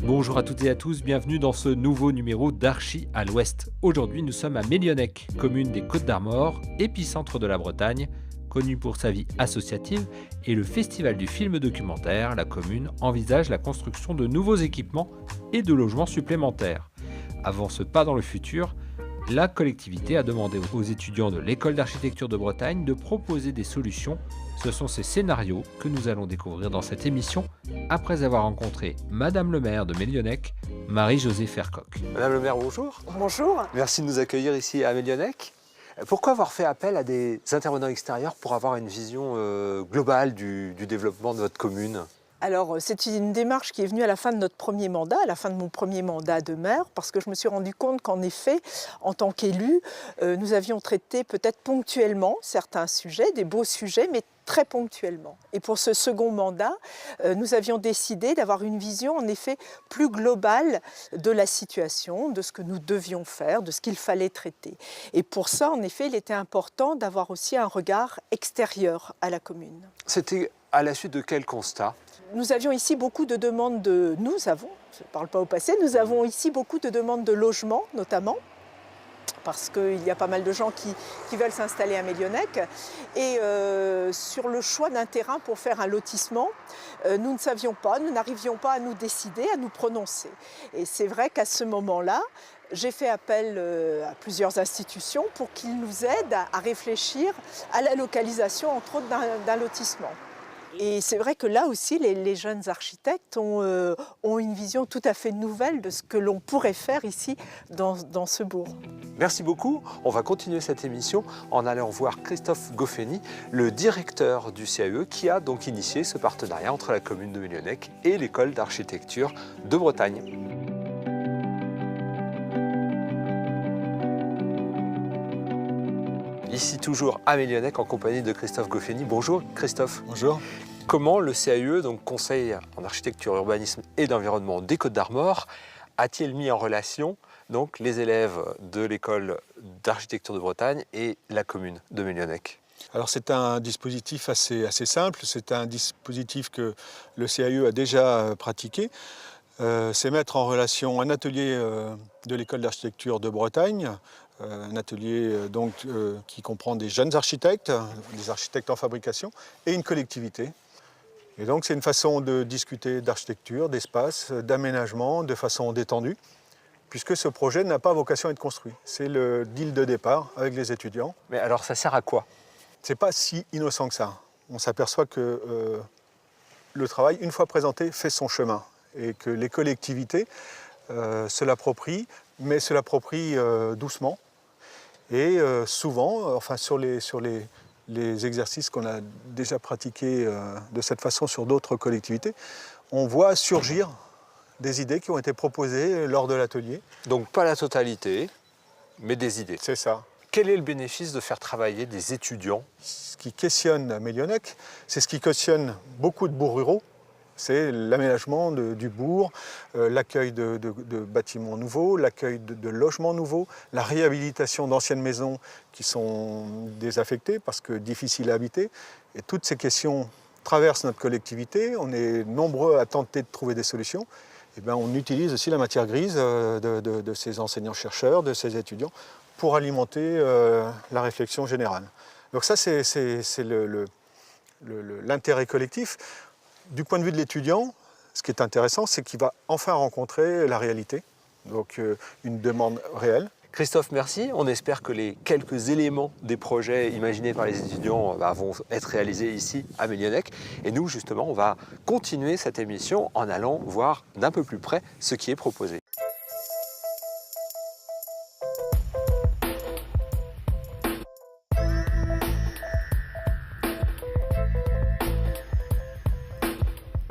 Bonjour à toutes et à tous, bienvenue dans ce nouveau numéro d'Archi à l'Ouest. Aujourd'hui, nous sommes à Mélionnec, commune des Côtes-d'Armor, épicentre de la Bretagne, connue pour sa vie associative et le festival du film documentaire. La commune envisage la construction de nouveaux équipements et de logements supplémentaires. Avant ce pas dans le futur, la collectivité a demandé aux étudiants de l'École d'architecture de Bretagne de proposer des solutions. Ce sont ces scénarios que nous allons découvrir dans cette émission après avoir rencontré Madame le maire de Mélionnec, Marie-Josée Fercoq. Madame le maire, bonjour. Bonjour. Merci de nous accueillir ici à Mélionnec. Pourquoi avoir fait appel à des intervenants extérieurs pour avoir une vision globale du développement de votre commune ? Alors, c'est une démarche qui est venue à la fin de notre premier mandat, à la fin de mon premier mandat de maire, parce que je me suis rendu compte qu'en effet, en tant qu'élu, nous avions traité peut-être ponctuellement certains sujets, des beaux sujets, mais très ponctuellement. Et pour ce second mandat, nous avions décidé d'avoir une vision en effet plus globale de la situation, de ce que nous devions faire, de ce qu'il fallait traiter. Et pour ça, en effet, il était important d'avoir aussi un regard extérieur à la commune. C'était à la suite de quel constat ? Nous avions ici beaucoup de demandes de... Nous avons ici beaucoup de demandes de logement, notamment, parce qu'il y a pas mal de gens qui veulent s'installer à Mélionnec. Et sur le choix d'un terrain pour faire un lotissement, nous ne savions pas, nous n'arrivions pas à nous décider, à nous prononcer. Et c'est vrai qu'à ce moment-là, j'ai fait appel à plusieurs institutions pour qu'ils nous aident à réfléchir à la localisation, entre autres, d'un lotissement. Et c'est vrai que là aussi, les jeunes architectes ont une vision tout à fait nouvelle de ce que l'on pourrait faire ici, dans ce bourg. Merci beaucoup. On va continuer cette émission en allant voir Christophe Goffeny, le directeur du CAE, qui a donc initié ce partenariat entre la commune de Mélionnec et l'École d'architecture de Bretagne. Ici toujours à Mélionnec en compagnie de Christophe Goffeny. Bonjour Christophe. Bonjour. Comment le CAE, donc Conseil en architecture, urbanisme et d'environnement des Côtes-d'Armor, a-t-il mis en relation donc les élèves de l'école d'architecture de Bretagne et la commune de Mélionnec ? Alors c'est un dispositif assez simple, c'est un dispositif que le CAE a déjà pratiqué. C'est mettre en relation un atelier de l'école d'architecture de Bretagne, un atelier qui comprend des jeunes architectes, des architectes en fabrication et une collectivité. Et donc c'est une façon de discuter d'architecture, d'espace, d'aménagement de façon détendue, puisque ce projet n'a pas vocation à être construit. C'est le deal de départ avec les étudiants. Mais alors ça sert à quoi ? C'est pas si innocent que ça. On s'aperçoit que le travail, une fois présenté, fait son chemin et que les collectivités se l'approprient, mais se l'approprient doucement. Et souvent, sur les exercices qu'on a déjà pratiqués de cette façon sur d'autres collectivités, on voit surgir des idées qui ont été proposées lors de l'atelier. Donc pas la totalité, mais des idées. C'est ça. Quel est le bénéfice de faire travailler des étudiants ? Ce qui questionne à Mélionnec, c'est ce qui questionne beaucoup de bourgs ruraux. C'est l'aménagement du bourg, l'accueil de bâtiments nouveaux, l'accueil de logements nouveaux, la réhabilitation d'anciennes maisons qui sont désaffectées parce que difficiles à habiter. Et toutes ces questions traversent notre collectivité. On est nombreux à tenter de trouver des solutions. Et bien, on utilise aussi la matière grise de ces enseignants-chercheurs, de ces étudiants, pour alimenter la réflexion générale. Donc ça, c'est l'intérêt collectif. Du point de vue de l'étudiant, ce qui est intéressant, c'est qu'il va enfin rencontrer la réalité, donc une demande réelle. Christophe, merci. On espère que les quelques éléments des projets imaginés par les étudiants vont être réalisés ici à Mélionnec. Et nous, justement, on va continuer cette émission en allant voir d'un peu plus près ce qui est proposé.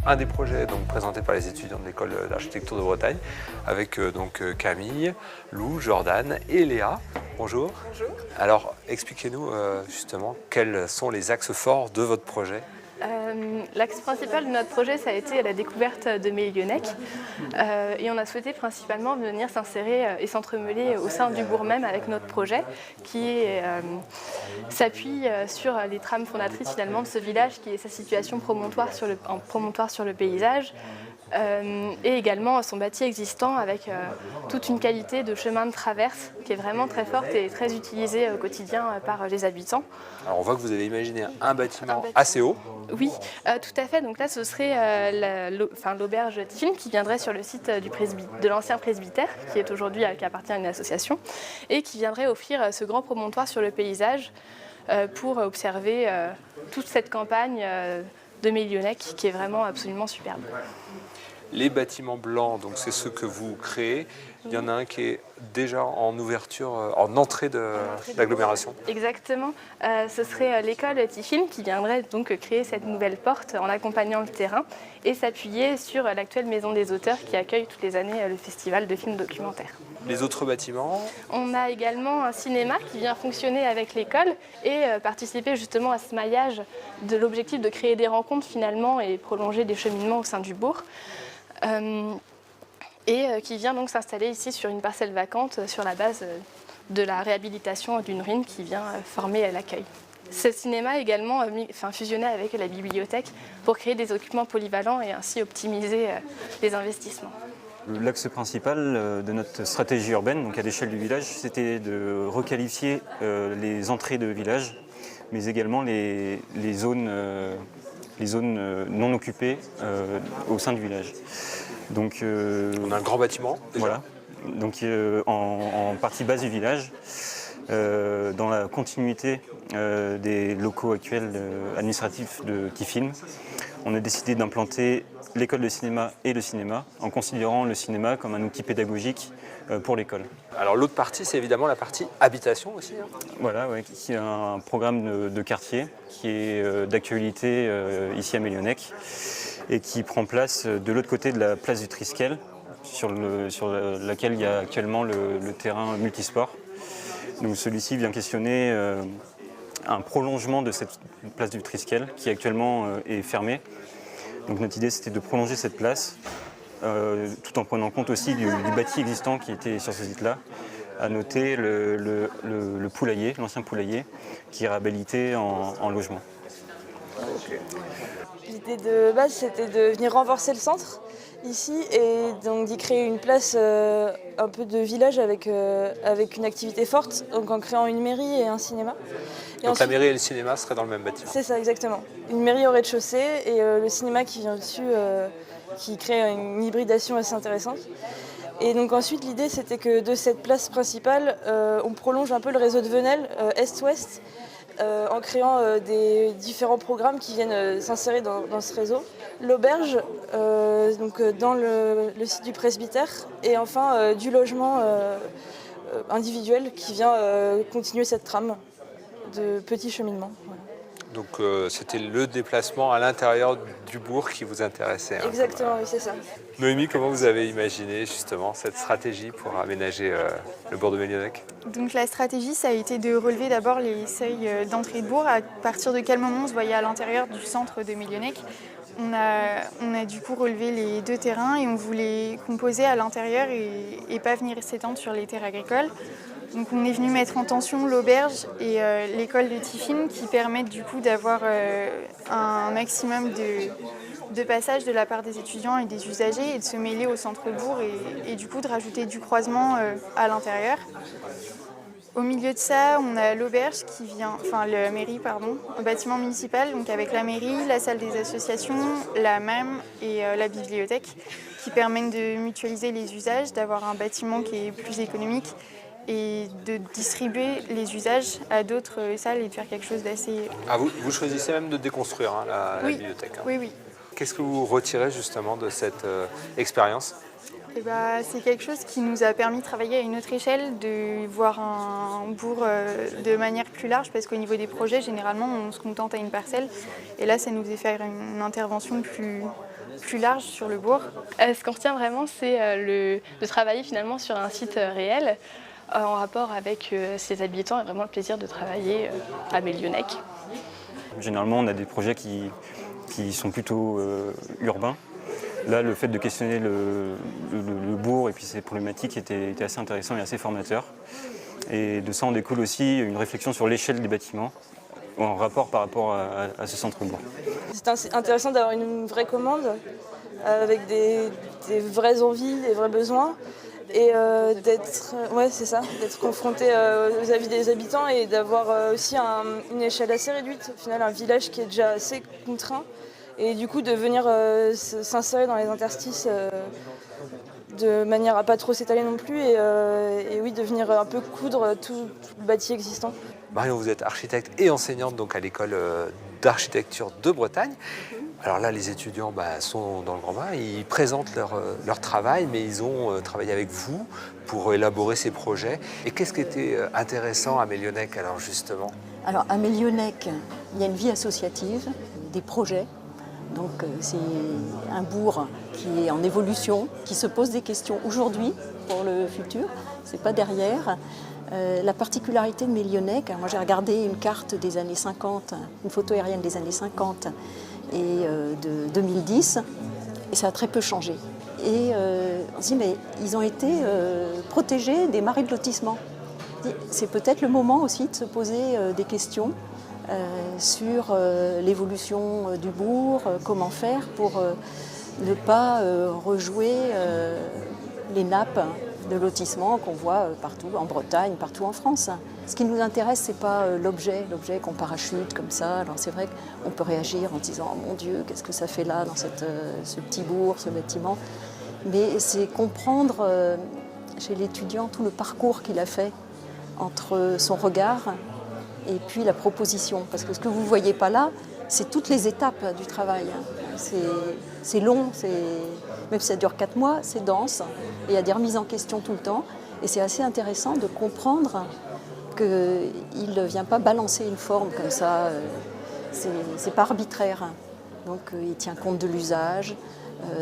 Un des projets donc, présentés par les étudiants de l'école d'architecture de Bretagne avec Camille, Lou, Jordan et Léa. Bonjour. Bonjour. Alors expliquez-nous justement quels sont les axes forts de votre projet. L'axe principal de notre projet, ça a été la découverte de Mélionnec et on a souhaité principalement venir s'insérer et s'entremêler au sein du bourg même avec notre projet qui s'appuie sur les trames fondatrices finalement de ce village qui est sa situation promontoire sur le paysage, et également son bâti existant avec toute une qualité de chemin de traverse qui est vraiment très forte et très utilisée au quotidien par les habitants. Alors on voit que vous avez imaginé un bâtiment assez haut. Oui, tout à fait. Donc là, ce serait l'auberge Tiffin qui viendrait sur le site de l'ancien presbytère, qui est aujourd'hui qui appartient à une association, et qui viendrait offrir ce grand promontoire sur le paysage pour observer toute cette campagne de Mélionnec qui est vraiment absolument superbe. Les bâtiments blancs, donc c'est ceux que vous créez. Il y en a un qui est déjà en ouverture, en entrée de l'agglomération. Exactement. Ce serait l'école Tiffin qui viendrait donc créer cette nouvelle porte en accompagnant le terrain et s'appuyer sur l'actuelle Maison des auteurs qui accueille toutes les années le festival de films documentaires. Les autres bâtiments? On a également un cinéma qui vient fonctionner avec l'école et participer justement à ce maillage de l'objectif de créer des rencontres finalement et prolonger des cheminements au sein du bourg. Qui vient donc s'installer ici sur une parcelle vacante sur la base de la réhabilitation d'une ruine qui vient former l'accueil. Ce cinéma a également fusionné avec la bibliothèque pour créer des occupants polyvalents et ainsi optimiser les investissements. L'axe principal de notre stratégie urbaine, donc à l'échelle du village, c'était de requalifier les entrées de village, mais également les zones non occupées au sein du village. Donc, on a un grand bâtiment. Déjà. Voilà. Donc en partie basse du village, dans la continuité des locaux actuels administratifs de Tiffin, on a décidé d'implanter l'école de cinéma et le cinéma, en considérant le cinéma comme un outil pédagogique pour l'école. Alors l'autre partie, c'est évidemment la partie habitation aussi. Hein. Voilà, ouais, qui est un programme de quartier qui est d'actualité ici à Mélionnec et qui prend place de l'autre côté de la place du Triskel, sur laquelle il y a actuellement le terrain multisport. Donc celui-ci vient questionner un prolongement de cette place du Triskel qui actuellement est fermée. Donc notre idée c'était de prolonger cette place tout en prenant compte aussi du bâti existant qui était sur ce site-là. À noter le poulailler, l'ancien poulailler, qui est réhabilité en logement. Okay. L'idée de base c'était de venir renforcer le centre ici et donc d'y créer une place un peu de village avec une activité forte, donc en créant une mairie et un cinéma. Donc ensuite, la mairie et le cinéma seraient dans le même bâtiment. C'est ça, exactement. Une mairie au rez-de-chaussée et le cinéma qui vient dessus, qui crée une hybridation assez intéressante. Et donc ensuite l'idée c'était que de cette place principale, on prolonge un peu le réseau de Venelle, est-ouest, en créant des différents programmes qui viennent s'insérer dans ce réseau. L'auberge, dans le site du presbytère, et enfin du logement individuel qui vient continuer cette trame de petits cheminements. Voilà. Donc c'était le déplacement à l'intérieur du bourg qui vous intéressait. Hein, exactement, oui, c'est ça. Noémie, comment vous avez imaginé justement cette stratégie pour aménager le bourg de Mélionnec? Donc la stratégie, ça a été de relever d'abord les seuils d'entrée de bourg, à partir de quel moment on se voyait à l'intérieur du centre de Mélionnec. On a du coup relevé les deux terrains et on voulait composer à l'intérieur et pas venir s'étendre sur les terres agricoles. Donc on est venu mettre en tension l'auberge et l'école de Tiffin qui permettent du coup d'avoir un maximum de passages de la part des étudiants et des usagers et de se mêler au centre-bourg et du coup de rajouter du croisement à l'intérieur. Au milieu de ça, on a l'auberge qui vient, la mairie, un bâtiment municipal, donc avec la mairie, la salle des associations, la MAM et la bibliothèque qui permettent de mutualiser les usages, d'avoir un bâtiment qui est plus économique et de distribuer les usages à d'autres salles et de faire quelque chose d'assez... Ah, vous choisissez même de déconstruire la bibliothèque. Hein. Oui. Qu'est-ce que vous retirez justement de cette expérience? C'est quelque chose qui nous a permis de travailler à une autre échelle, de voir un bourg de manière plus large, parce qu'au niveau des projets, généralement, on se contente à une parcelle. Et là, ça nous fait faire une intervention plus large sur le bourg. Ce qu'on retient vraiment, c'est de travailler finalement sur un site réel, en rapport avec ses habitants, et vraiment le plaisir de travailler à Mélionnec. Généralement, on a des projets qui sont plutôt urbains. Là, le fait de questionner le bourg et puis ses problématiques était assez intéressant et assez formateur. Et de ça, on découle aussi une réflexion sur l'échelle des bâtiments en rapport par rapport à ce centre-bourg. C'est intéressant d'avoir une vraie commande avec des vraies envies, des vrais besoins. Et d'être confronté aux avis des habitants et d'avoir aussi une échelle assez réduite, au final un village qui est déjà assez contraint. Et du coup de venir s'insérer dans les interstices de manière à pas trop s'étaler non plus et oui, de venir un peu coudre tout le bâti existant. Marion, vous êtes architecte et enseignante donc à l'école d'architecture de Bretagne. Alors là, les étudiants sont dans le grand bain, ils présentent leur travail, mais ils ont travaillé avec vous pour élaborer ces projets. Et qu'est-ce qui était intéressant à Mélionnec alors justement? Alors à Mélionnec, il y a une vie associative, des projets. Donc c'est un bourg qui est en évolution, qui se pose des questions aujourd'hui pour le futur, c'est pas derrière. La particularité de Mélionnec, moi j'ai regardé une carte des années 50, une photo aérienne des années 50 et de 2010, et ça a très peu changé. Et on se dit, mais ils ont été protégés des marais de lotissement. C'est peut-être le moment aussi de se poser des questions sur l'évolution du bourg, comment faire pour ne pas rejouer les nappes de lotissement qu'on voit partout en Bretagne, partout en France. Ce qui nous intéresse, ce n'est pas l'objet qu'on parachute comme ça. Alors c'est vrai qu'on peut réagir en disant oh, « mon Dieu, qu'est-ce que ça fait là dans ce petit bourg, ce bâtiment ?» Mais c'est comprendre chez l'étudiant tout le parcours qu'il a fait entre son regard et puis la proposition. Parce que ce que vous ne voyez pas là, c'est toutes les étapes du travail. C'est long, même si ça dure 4 mois, c'est dense. Et il y a des remises en question tout le temps. Et c'est assez intéressant de comprendre qu'il ne vient pas balancer une forme comme ça. C'est pas arbitraire. Donc il tient compte de l'usage,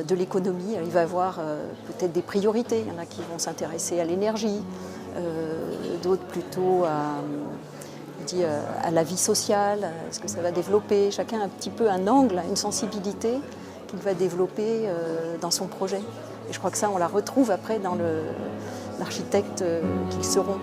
de l'économie. Il va avoir peut-être des priorités. Il y en a qui vont s'intéresser à l'énergie, d'autres plutôt à la vie sociale, ce que ça va développer. Chacun a un petit peu un angle, une sensibilité qu'il va développer dans son projet. Et je crois que ça, on la retrouve après dans l'architecte qu'ils seront.